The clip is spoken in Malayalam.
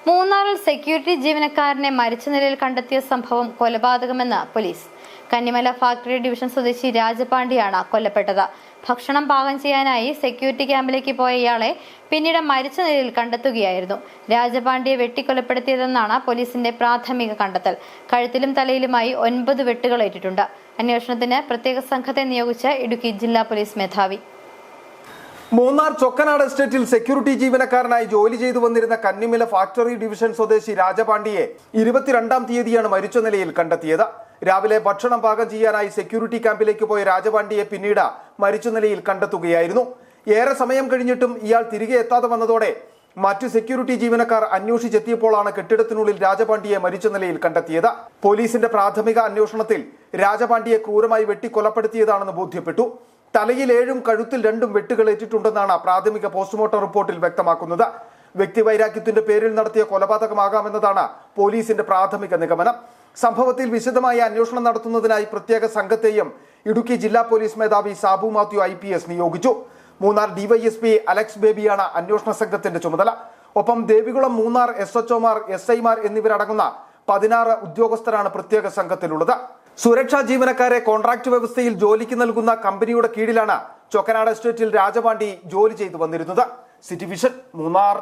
മൂന്നാറിൽ സെക്യൂരിറ്റി ജീവനക്കാരനെ മരിച്ച നിലയിൽ കണ്ടെത്തിയ സംഭവം കൊലപാതകമെന്ന് പോലീസ്. കന്നിമല ഫാക്ടറി ഡിവിഷൻ സ്വദേശി രാജപാണ്ഡിയാണ് കൊല്ലപ്പെട്ടത്. ഭക്ഷണം പാകം ചെയ്യാനായി സെക്യൂരിറ്റി ക്യാമ്പിലേക്ക് പോയ ഇയാളെ പിന്നീട് മരിച്ച നിലയിൽ കണ്ടെത്തുകയായിരുന്നു. രാജപാണ്ഡിയെ വെട്ടിക്കൊലപ്പെടുത്തിയതെന്നാണ് പോലീസിന്റെ പ്രാഥമിക കണ്ടെത്തൽ. കഴുത്തിലും തലയിലുമായി 9 വെട്ടുകളേറ്റിട്ടുണ്ട്. അന്വേഷണത്തിന് പ്രത്യേക സംഘത്തെ നിയോഗിച്ച് ഇടുക്കി ജില്ലാ പോലീസ് മേധാവി. മൂന്നാർ ചൊക്കനാട് എസ്റ്റേറ്റിൽ സെക്യൂരിറ്റി ജീവനക്കാരനായി ജോലി ചെയ്തു വന്നിരുന്ന കന്നിമല ഫാക്ടറി ഡിവിഷൻ സ്വദേശി രാജപാണ്ഡിയെ 22-ാം തീയതിയാണ് മരിച്ച നിലയിൽ കണ്ടെത്തിയത്. രാവിലെ ഭക്ഷണം പാകം ചെയ്യാനായി സെക്യൂരിറ്റി ക്യാമ്പിലേക്ക് പോയ രാജപാണ്ഡിയെ പിന്നീട് മരിച്ച നിലയിൽ കണ്ടെത്തുകയായിരുന്നു. ഏറെ സമയം കഴിഞ്ഞിട്ടും ഇയാൾ തിരികെ എത്താതെ വന്നതോടെ മറ്റു സെക്യൂരിറ്റി ജീവനക്കാർ അന്വേഷിച്ചെത്തിയപ്പോഴാണ് കെട്ടിടത്തിനുള്ളിൽ രാജപാണ്ഡിയെ മരിച്ച നിലയിൽ കണ്ടെത്തിയത്. പോലീസിന്റെ പ്രാഥമിക അന്വേഷണത്തിൽ രാജപാണ്ഡിയെ ക്രൂരമായി വെട്ടിക്കൊലപ്പെടുത്തിയതാണെന്ന് ബോധ്യപ്പെട്ടു. തലയിൽ 7ഉം കഴുത്തിൽ 2ഉം വെട്ടുകളേറ്റിട്ടുണ്ടെന്നാണ് പ്രാഥമിക പോസ്റ്റ്മോർട്ടം റിപ്പോർട്ടിൽ വ്യക്തമാക്കുന്നത്. വ്യക്തിവൈരാഗ്യത്തിന്റെ പേരിൽ നടത്തിയ കൊലപാതകമാകാമെന്നതാണ് പോലീസിന്റെ പ്രാഥമിക നിഗമനം. സംഭവത്തിൽ വിശദമായ അന്വേഷണം നടത്തുന്നതിനായി പ്രത്യേക സംഘത്തെയും ഇടുക്കി ജില്ലാ പോലീസ് മേധാവി സാബു മാത്യു IPS നിയോഗിച്ചു. മൂന്നാർ DYSP അലക്സ് ബേബിയാണ് അന്വേഷണ സംഘത്തിന്റെ ചുമതല. ഒപ്പം ദേവികുളം മൂന്നാർ SHOമാർ SIമാർ എന്നിവരടങ്ങുന്ന 16 ഉദ്യോഗസ്ഥരാണ് പ്രത്യേക സംഘത്തിലുള്ളത്. സുരക്ഷാ ജീവനക്കാരെ കോൺട്രാക്ട് വ്യവസ്ഥയിൽ ജോലിക്ക് നൽകുന്ന കമ്പനിയുടെ കീഴിലാണ് ചൊക്കനാട് എസ്റ്റേറ്റിൽ രാജപാണ്ഡി ജോലി ചെയ്തു വന്നിരുന്നത്. City vision Munnar.